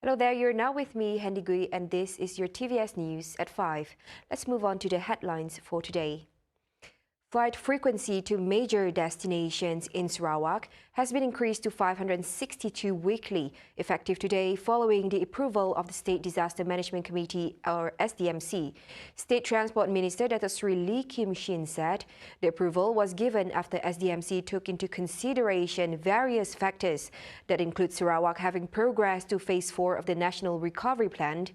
Hello there, you're now with me, Hendy Gui, and this is your TVS News at 5. Let's move on to the headlines for today. Flight frequency to major destinations in Sarawak has been increased to 562 weekly, effective today following the approval of the State Disaster Management Committee, or SDMC. State Transport Minister Dato Sri Lee Kim Shin said the approval was given after SDMC took into consideration various factors that include Sarawak having progressed to Phase 4 of the National Recovery Plan,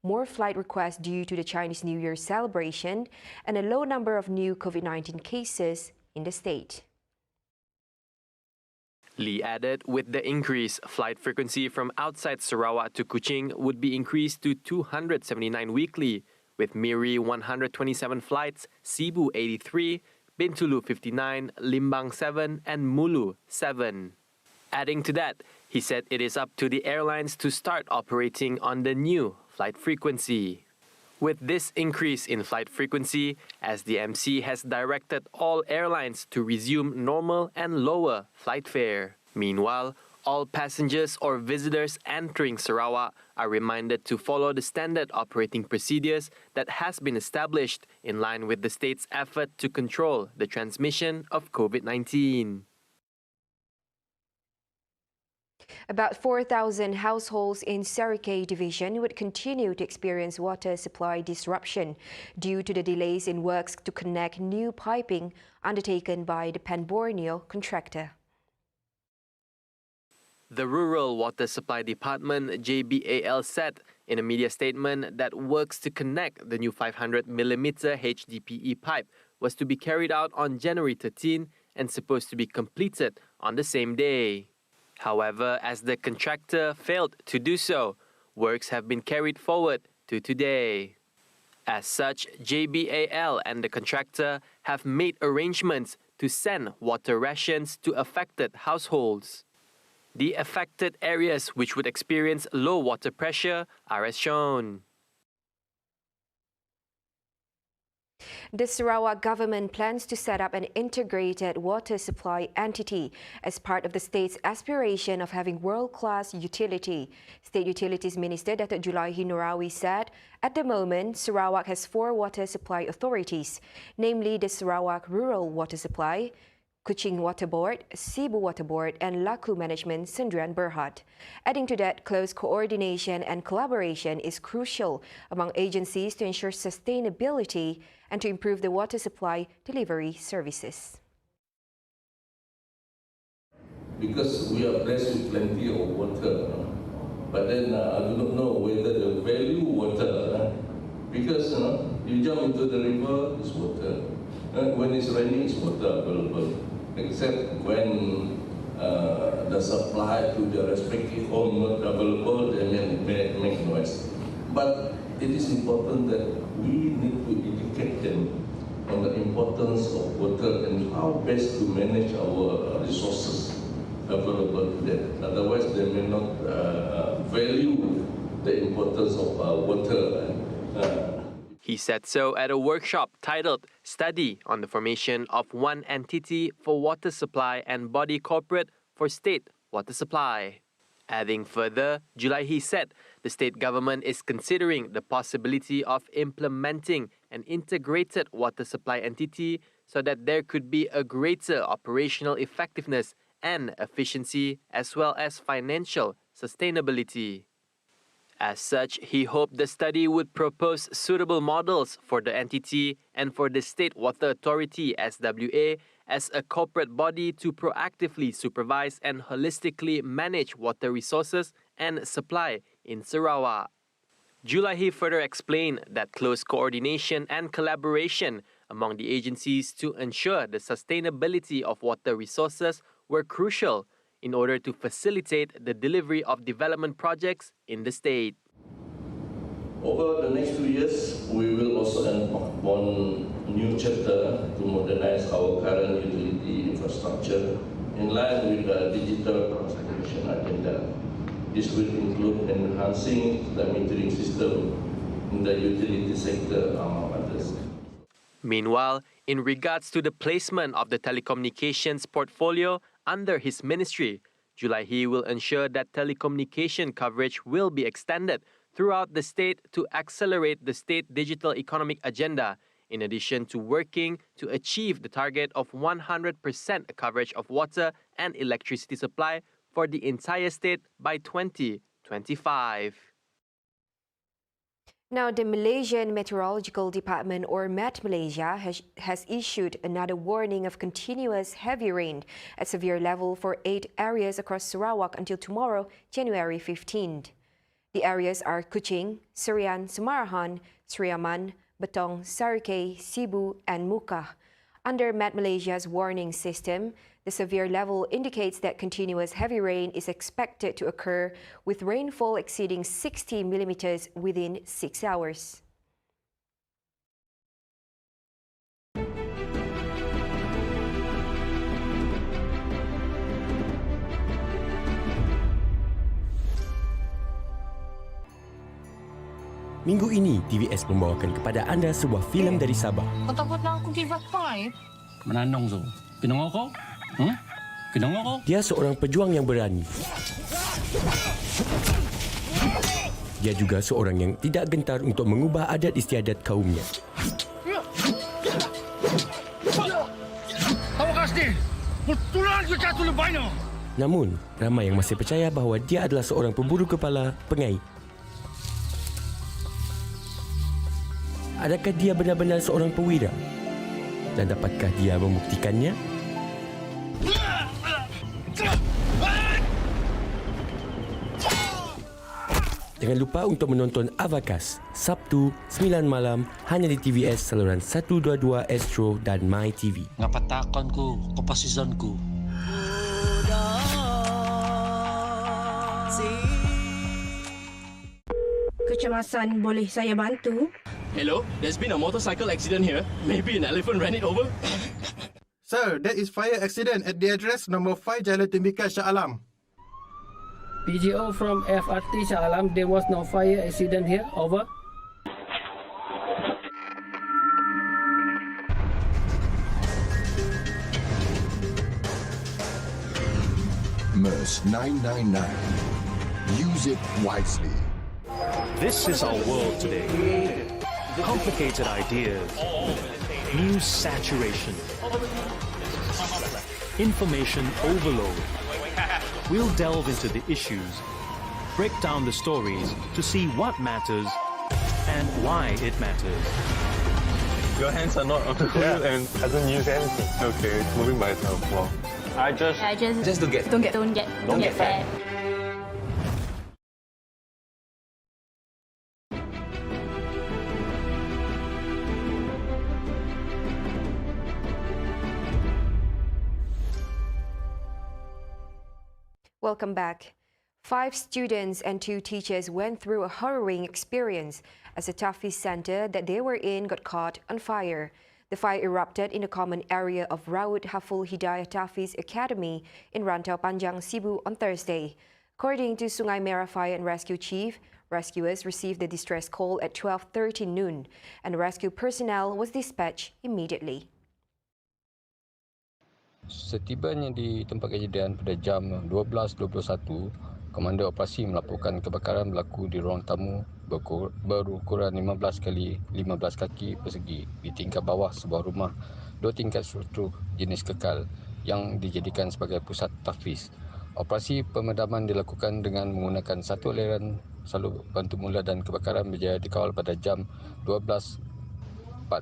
more flight requests due to the Chinese New Year celebration, and a low number of new COVID-19 cases in the state. Lee added, with the increase, flight frequency from outside Sarawak to Kuching would be increased to 279 weekly, with Miri 127 flights, Cebu 83, Bintulu 59, Limbang 7, and Mulu 7. Adding to that, he said it is up to the airlines to start operating on the new flight frequency. With this increase in flight frequency, SDMC has directed all airlines to resume normal and lower flight fare. Meanwhile, all passengers or visitors entering Sarawak are reminded to follow the standard operating procedures that has been established in line with the state's effort to control the transmission of COVID-19. About 4,000 households in SARIKEI division would continue to experience water supply disruption due to the delays in works to connect new piping undertaken by the Pan-Borneo contractor. The Rural Water Supply Department, JBAL, said in a media statement that works to connect the new 500mm HDPE pipe was to be carried out on January 13 and supposed to be completed on the same day. However, as the contractor failed to do so, works have been carried forward to today. As such, JBAL and the contractor have made arrangements to send water rations to affected households. The affected areas which would experience low water pressure are as shown. The Sarawak government plans to set up an integrated water supply entity as part of the state's aspiration of having world-class utility. State Utilities Minister Dato Julaihi Norawi said, at the moment, Sarawak has 4 water supply authorities, namely the Sarawak Rural Water Supply, Kuching Water Board, Cebu Water Board, and Laku Management Sendirian Berhad. Adding to that, close coordination and collaboration is crucial among agencies to ensure sustainability and to improve the water supply delivery services. Because we are blessed with plenty of water, but then I do not know whether the value water, because you jump into the river, it's water. When it's raining, it's water available. Except when the supply to the respective home not available, then it may make noise. But it is important that we need to educate them on the importance of water and how best to manage our resources available to them. Otherwise, they may not value the importance of water. He said so at a workshop titled Study on the Formation of One Entity for Water Supply and Body Corporate for State Water Supply. Adding further, Julaihi said the state government is considering the possibility of implementing an integrated water supply entity so that there could be a greater operational effectiveness and efficiency as well as financial sustainability. As such, he hoped the study would propose suitable models for the entity and for the State Water Authority (SWA) as a corporate body to proactively supervise and holistically manage water resources and supply in Sarawak. Julaihi further explained that close coordination and collaboration among the agencies to ensure the sustainability of water resources were crucial in order to facilitate the delivery of development projects in the state. Over the next 2 years, we will also embark on a new chapter to modernize our current utility infrastructure in line with the digital transformation agenda. This will include enhancing the metering system in the utility sector, among others. Meanwhile, in regards to the placement of the telecommunications portfolio under his ministry, Julaihi will ensure that telecommunication coverage will be extended throughout the state to accelerate the state digital economic agenda, in addition to working to achieve the target of 100% coverage of water and electricity supply for the entire state by 2025. Now, the Malaysian Meteorological Department, or Met Malaysia, has issued another warning of continuous heavy rain at severe level for 8 areas across Sarawak until tomorrow, January 15th. The areas are Kuching, Serian, Semarahan, Seriaman, Betong, Sarikei, Sibu, and Muka. Under Met Malaysia's warning system, the severe level indicates that continuous heavy rain is expected to occur with rainfall exceeding 60 millimeters within 6 hours. Minggu ini, TVS membawakan kepada anda sebuah filem dari Sabah. Kau takut nak aku give up five? Menandong tu. Kenapa kau? Kenapa kau? Dia seorang pejuang yang berani. Dia juga seorang yang tidak gentar untuk mengubah adat istiadat kaumnya. Awas ni! Betulan ke jatuh lebihnya? Namun, ramai yang masih percaya bahawa dia adalah seorang pemburu kepala pengait. Adakah dia benar-benar seorang perwira? Dan dapatkah dia membuktikannya? Jangan lupa untuk menonton Avakas, Sabtu 9 malam hanya di TVS saluran 122 Astro dan My TV. Ngapa takon ku, kapasisan ku? Kecemasan, boleh saya bantu? Hello, there's been a motorcycle accident here. Maybe an elephant ran it over. Sir, there is fire accident at the address number 5 Jalan Tembika Shah Alam. PGO from FRT Shah Alam, there was no fire accident here, over. MERS 999. Use it wisely. This is our world today. Complicated ideas, news saturation, information overload. We'll delve into the issues, break down the stories to see what matters and why it matters. Your hands are not on the wheel and hasn't used anything. Okay, it's moving by itself. Wow. I just Don't get fat. Welcome back. 5 students and 2 teachers went through a harrowing experience as the Tafiz center that they were in got caught on fire. The fire erupted in the common area of Raud Haful Hidayah Tafiz Academy in Rantau Panjang, Sibu on Thursday. According to Sungai Merah Fire and Rescue Chief, rescuers received the distress call at 12:30 noon and rescue personnel was dispatched immediately. Setibanya di tempat kejadian pada jam 12.21, Komander Operasi melaporkan kebakaran berlaku di ruang tamu berukuran 15 kali 15 kaki persegi di tingkat bawah sebuah rumah 2 tingkat struktur jenis kekal yang dijadikan sebagai pusat tahfiz. Operasi pemadaman dilakukan dengan menggunakan satu aliran salur bantu mula dan kebakaran berjaya dikawal pada jam 12.45.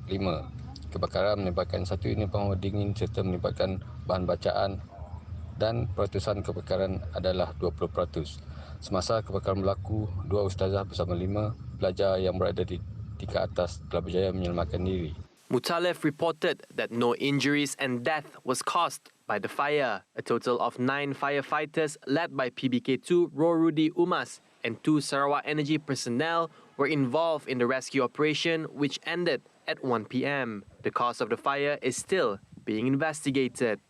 Kebakaran melibatkan satu unit pengawal dingin serta melibatkan bahan bacaan dan peratusan kebakaran adalah 20%. Semasa kebakaran berlaku, 2 ustazah bersama 5 pelajar yang berada di tingkat atas telah berjaya menyelamatkan diri. Mutalef reported that no injuries and death was caused by the fire. A total of 9 firefighters led by PBK2 Rorudi Umas and 2 Sarawak Energy personnel were involved in the rescue operation, which ended at 1 p.m. The cause of the fire is still being investigated.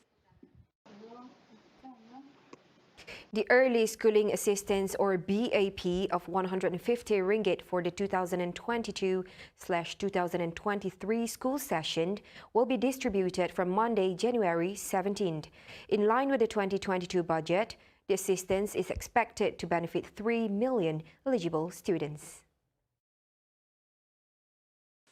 The Early Schooling Assistance or BAP of 150 ringgit for the 2022/2023 school session will be distributed from Monday, January 17th. In line with the 2022 budget, the assistance is expected to benefit 3 million eligible students.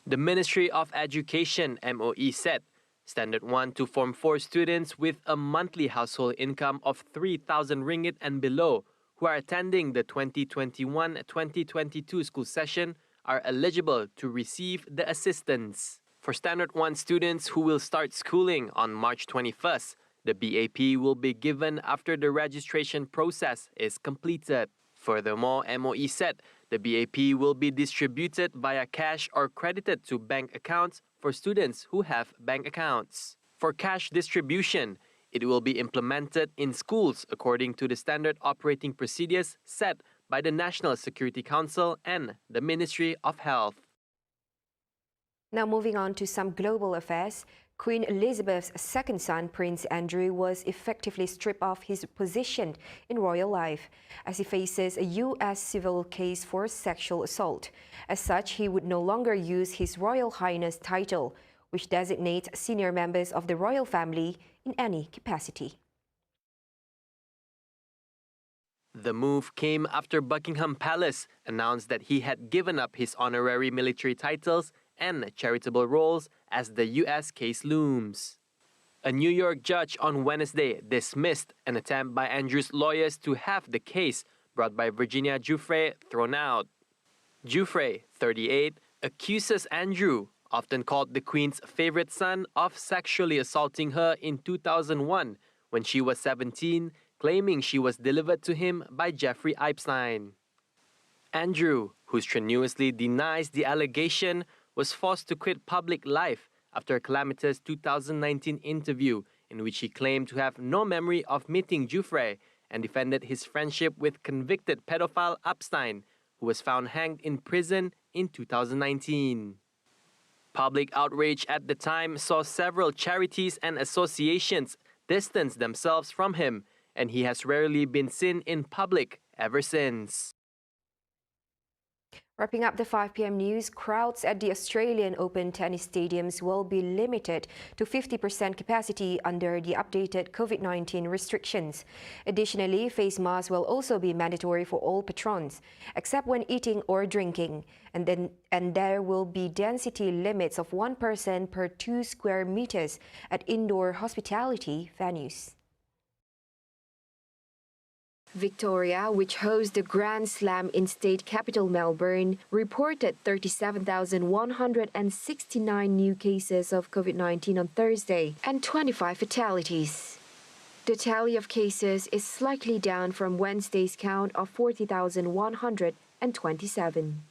The Ministry of Education (MOE) said Standard 1 to Form 4 students with a monthly household income of 3,000 ringgit and below who are attending the 2021-2022 school session are eligible to receive the assistance. For Standard 1 students who will start schooling on March 21st, the BAP will be given after the registration process is completed. Furthermore, MOE said the BAP will be distributed via cash or credited to bank accounts for students who have bank accounts. For cash distribution, it will be implemented in schools according to the standard operating procedures set by the National Security Council and the Ministry of Health. Now moving on to some global affairs. Queen Elizabeth's second son, Prince Andrew, was effectively stripped of his position in royal life as he faces a U.S. civil case for sexual assault. As such, he would no longer use his Royal Highness title, which designates senior members of the royal family in any capacity. The move came after Buckingham Palace announced that he had given up his honorary military titles and charitable roles as the U.S. case looms. A New York judge on Wednesday dismissed an attempt by Andrew's lawyers to have the case brought by Virginia Giuffre thrown out. Giuffre, 38, accuses Andrew, often called the Queen's favorite son, of sexually assaulting her in 2001 when she was 17, claiming she was delivered to him by Jeffrey Epstein. Andrew, who strenuously denies the allegation, was forced to quit public life after a calamitous 2019 interview in which he claimed to have no memory of meeting Giuffre and defended his friendship with convicted pedophile Epstein, who was found hanged in prison in 2019. Public outrage at the time saw several charities and associations distance themselves from him, and he has rarely been seen in public ever since. Wrapping up the 5 p.m. news, crowds at the Australian Open tennis stadiums will be limited to 50% capacity under the updated COVID-19 restrictions. Additionally, face masks will also be mandatory for all patrons, except when eating or drinking. And there will be density limits of 1 person per 2 square meters at indoor hospitality venues. Victoria, which hosts the Grand Slam in state capital Melbourne, reported 37,169 new cases of COVID-19 on Thursday and 25 fatalities. The tally of cases is slightly down from Wednesday's count of 40,127.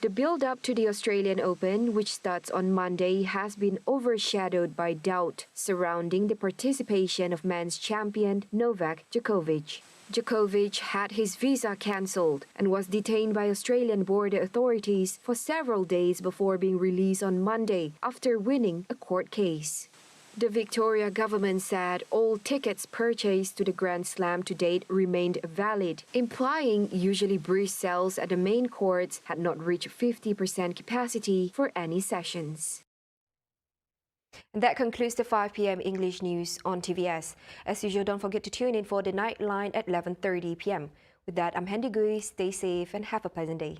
The build-up to the Australian Open, which starts on Monday, has been overshadowed by doubt surrounding the participation of men's champion Novak Djokovic. Djokovic had his visa cancelled and was detained by Australian border authorities for several days before being released on Monday after winning a court case. The Victoria government said all tickets purchased to the Grand Slam to date remained valid, implying usually brisk sales at the main courts had not reached 50% capacity for any sessions. And that concludes the 5 p.m. English news on TVS. As usual, don't forget to tune in for the Nightline at 11:30 p.m. With that, I'm Hendy Gui. Stay safe and have a pleasant day.